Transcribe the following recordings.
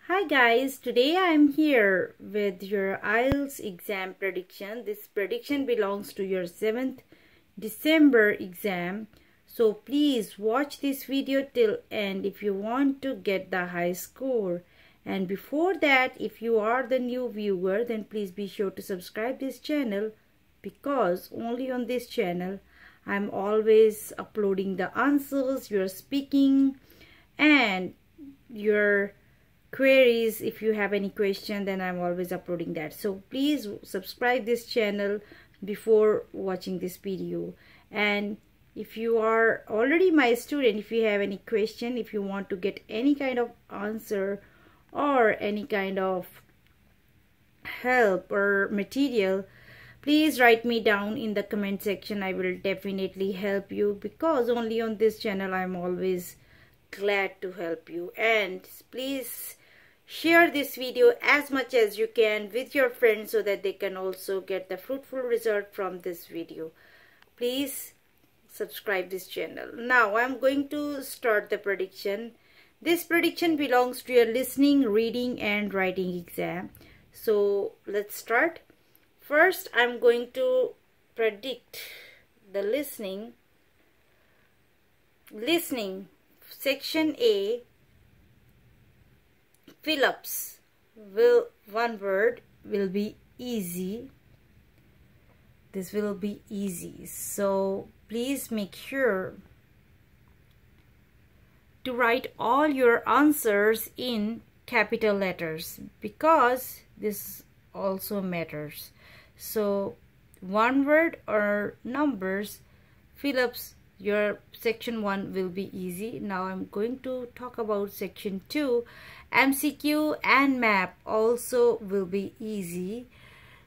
Hi guys, today I am here with your IELTS exam prediction. This prediction belongs to your 7th December exam. So please watch this video till end if you want to get the high score. And before that, if you are the new viewer, then please be sure to subscribe this channel, because only on this channel I'm always uploading the answers, your speaking and your queries. If you have any question, then I'm always uploading that. So please subscribe this channel before watching this video. And if you are already my student, if you have any question, if you want to get any kind of answer or any kind of help or material, please write me down in the comment section. I will definitely help you, because only on this channel I'm always glad to help you. And please share this video as much as you can with your friends so that they can also get the fruitful result from this video. Please subscribe this channel. Now I'm going to start the prediction. This prediction belongs to your listening, reading and writing exam. So let's start. First, I'm going to predict the listening section A. Fill-ups one word will be easy. This will be easy. So please make sure to write all your answers in capital letters, because this also matters. So one word or numbers fill-ups, your section 1 will be easy. Now I'm going to talk about section 2. MCQ and map also will be easy.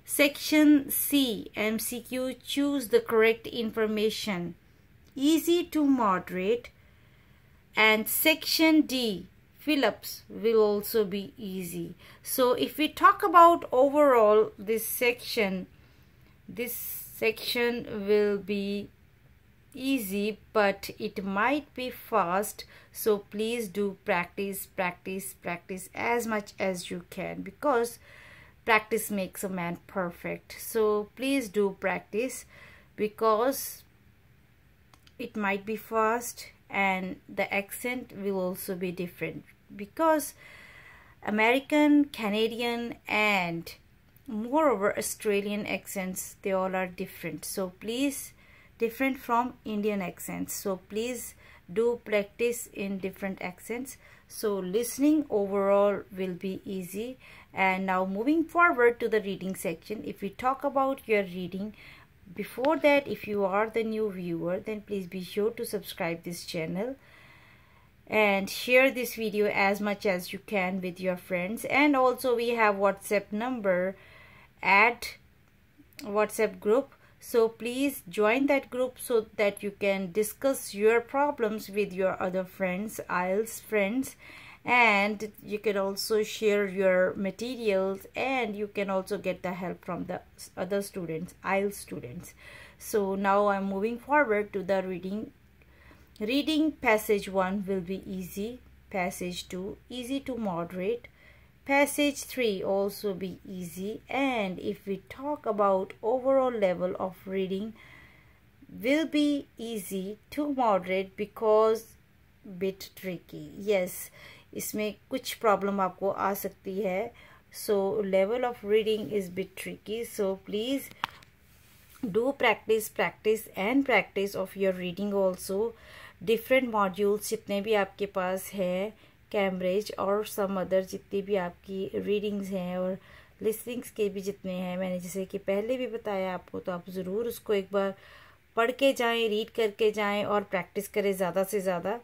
Section C, MCQ, choose the correct information, easy to moderate. And section D, fill-ups, will also be easy. So if we talk about overall this section will be easy, but it might be fast. So please do practice as much as you can, because practice makes a man perfect. So please do practice, because it might be fast and the accent will also be different, because American, Canadian and moreover Australian accents, they all are different. So please, different from Indian accents. So please do practice in different accents. So listening overall will be easy. And now moving forward to the reading section. If we talk about your reading, before that, if you are the new viewer, then please be sure to subscribe this channel and share this video as much as you can with your friends. And also we have WhatsApp number, add WhatsApp group. So please join that group so that you can discuss your problems with your other friends, IELTS friends, and you can also share your materials, and you can also get the help from the other students, IELTS students. So now I'm moving forward to the reading. Reading passage 1 will be easy, passage 2 easy to moderate, passage 3 also be easy. And if we talk about overall level of reading, will be easy to moderate, because bit tricky. Yes, इसमें कुछ problem आपको आ सकती है. So level of reading is bit tricky. So please do practice of your reading also. Different modules जितने भी आपके पास है, Cambridge और सम अदर जितनी भी आपकी रीडिंग्स हैं और लिसनिंग्स के भी जितने हैं, मैंने जैसे कि पहले भी बताया आपको, तो आप ज़रूर उसको एक बार पढ़ के जाएं, रीड करके जाएं और प्रैक्टिस करें ज़्यादा से ज़्यादा.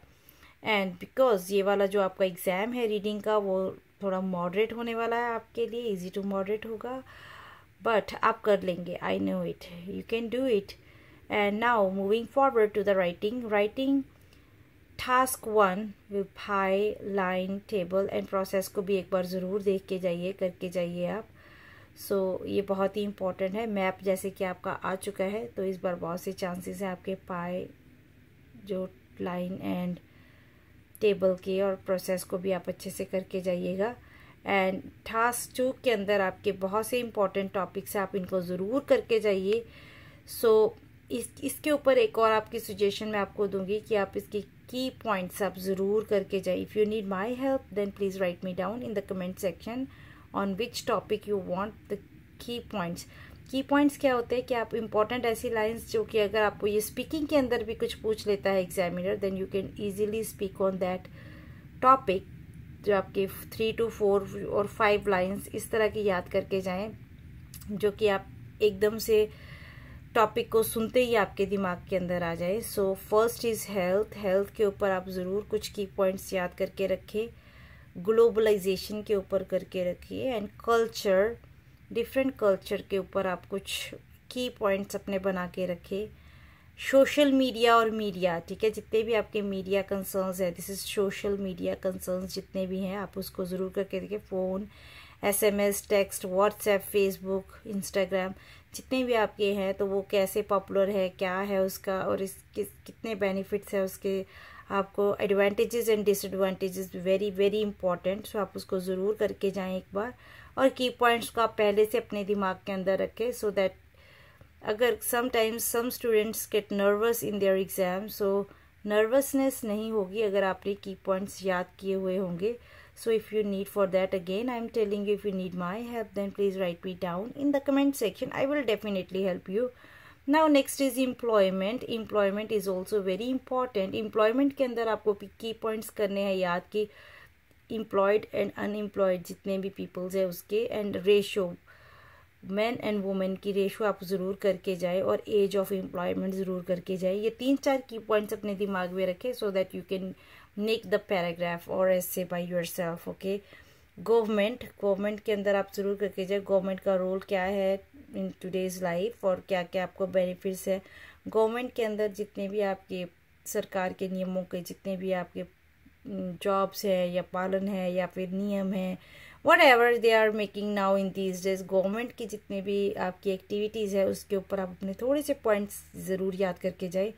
एंड बिकॉज ये वाला जो आपका एग्ज़ाम है रीडिंग का, वो थोड़ा मॉडरेट होने वाला है आपके लिए, इजी टू मॉडरेट होगा, बट आप कर लेंगे. I know it, you can do it. And now moving forward to the writing. Task 1 will pie, line, table and process को भी एक बार ज़रूर देख के जाइए, करके जाइए आप. सो ये बहुत ही इम्पोर्टेंट है. मैप जैसे कि आपका आ चुका है, तो इस बार बहुत से चांसेस हैं आपके पाई, जो लाइन एंड टेबल के, और प्रोसेस को भी आप अच्छे से करके जाइएगा. एंड टास्क 2 के अंदर आपके बहुत से इंपॉर्टेंट टॉपिक्स हैं, आप इनको ज़रूर करके जाइए। सो इसके ऊपर एक और आपकी सजेशन मैं आपको दूंगी कि आप इसकी की पॉइंट्स आप ज़रूर करके जाइए। If you need my help then please write me down in the comment section on which topic you want the key points. Key points क्या होते हैं कि आप इंपॉर्टेंट ऐसी लाइंस जो कि अगर आपको ये स्पीकिंग के अंदर भी कुछ पूछ लेता है examiner, then you can easily speak on that topic. जो आपके 3 to 4 और 5 लाइंस इस तरह की याद करके जाएं, जो कि आप एकदम से टॉपिक को सुनते ही आपके दिमाग के अंदर आ जाए। So first is health. Health के ऊपर आप ज़रूर कुछ की पॉइंट्स याद करके रखें। ग्लोबलाइजेशन के ऊपर करके रखिए। एंड कल्चर, डिफरेंट कल्चर के ऊपर आप कुछ की पॉइंट्स अपने बना के रखें। सोशल मीडिया और मीडिया, ठीक है, जितने भी आपके मीडिया कंसर्न्स है, this is social media concerns जितने भी हैं आप उसको ज़रूर करके रखें। Phone, SMS, text, WhatsApp, Facebook, Instagram जितने भी आपके हैं, तो वो कैसे पॉपुलर है, क्या है उसका, और इसके कितने बेनिफिट्स है उसके, आपको advantages and disadvantages very very important. So आप उसको ज़रूर करके जाएं एक बार, और की पॉइंट्स को आप पहले से अपने दिमाग के अंदर रखें, सो दैट अगर sometimes some students get nervous in their exam, so nervousness नहीं होगी अगर आपने की पॉइंट्स याद किए हुए होंगे। So if you need for that, again I'm telling you, if you need my help then please write me down in the comment section. I will definitely help you. Now next is employment. Employment is also very important. Employment के अंदर आपको की points करने हैं याद कि employed and unemployed जितने भी पीपल्स है उसके, and ratio, man and women की रेशो आप ज़रूर करके जाए, और एज ऑफ एम्प्लॉयमेंट ज़रूर करके जाए। ये 3-4 की पॉइंट्स अपने दिमाग में रखें so that you can make the paragraph और ऐसे बाय योरसेल्फ। ओके, गवर्नमेंट के अंदर आप ज़रूर करके जाए, गवर्नमेंट का रोल क्या है इन टुडेज़ लाइफ, और क्या क्या आपको बेनिफिट्स है गवर्नमेंट के अंदर। जितने भी आपके सरकार के नियमों के जितने भी आपके जॉब्स है या पालन है या फिर नियम है, whatever they are making now in these days, government की जितने भी आपकी एक्टिविटीज़ है उसके ऊपर आप अपने थोड़े से पॉइंट्स ज़रूर याद करके जाए।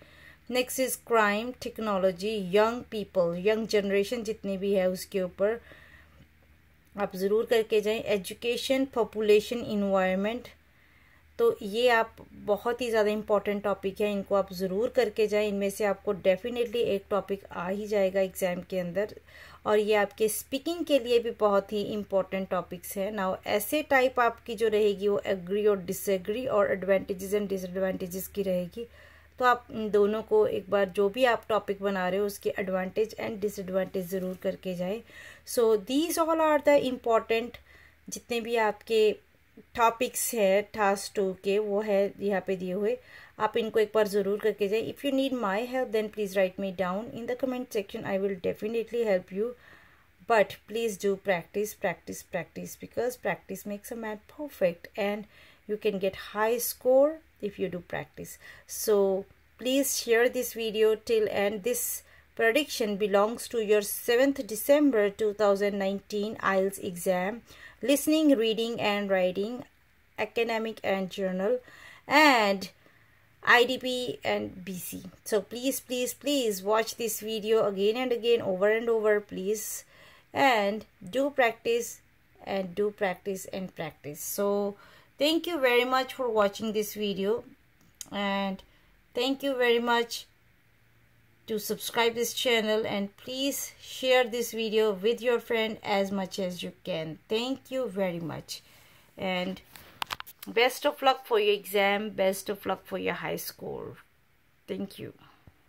Next is crime, technology, young people, young generation जितनी भी है उसके ऊपर आप ज़रूर करके जाएं। एजुकेशन, पॉपुलेशन, इन्वायरमेंट, तो ये आप बहुत ही ज़्यादा इंपॉर्टेंट टॉपिक है, इनको आप ज़रूर करके जाएं। इनमें से आपको डेफिनेटली एक टॉपिक आ ही जाएगा एग्ज़ाम के अंदर, और ये आपके स्पीकिंग के लिए भी बहुत ही इंपॉर्टेंट टॉपिक्स है। नाउ ऐसे टाइप आपकी जो रहेगी वो एग्री और डिसएग्री और एडवांटेजेस एंड डिसएडवांटेजेस की रहेगी। तो आप इन दोनों को एक बार जो भी आप टॉपिक बना रहे हो उसके एडवांटेज एंड डिसएडवांटेज ज़रूर करके जाए। So these all are the important जितने भी आपके टॉपिक्स है टास्क 2 के, वो है यहाँ पे दिए हुए, आप इनको एक बार ज़रूर करके जाए। If you need my help then please write me down in the comment section, I will definitely help you, but please do practice practice practice, because practice makes a man perfect and you can get high score if you do practice. So please share this video till end. This prediction belongs to your 7th December 2019 IELTS exam, listening, reading and writing, academic and journal, and IDP and BC. So please watch this video again and again, over and over, please, and do practice and do practice and practice. So thank you very much for watching this video, and thank you very much to subscribe this channel, and please share this video with your friend as much as you can. Thank you very much, and best of luck for your exam, best of luck for your high score. Thank you.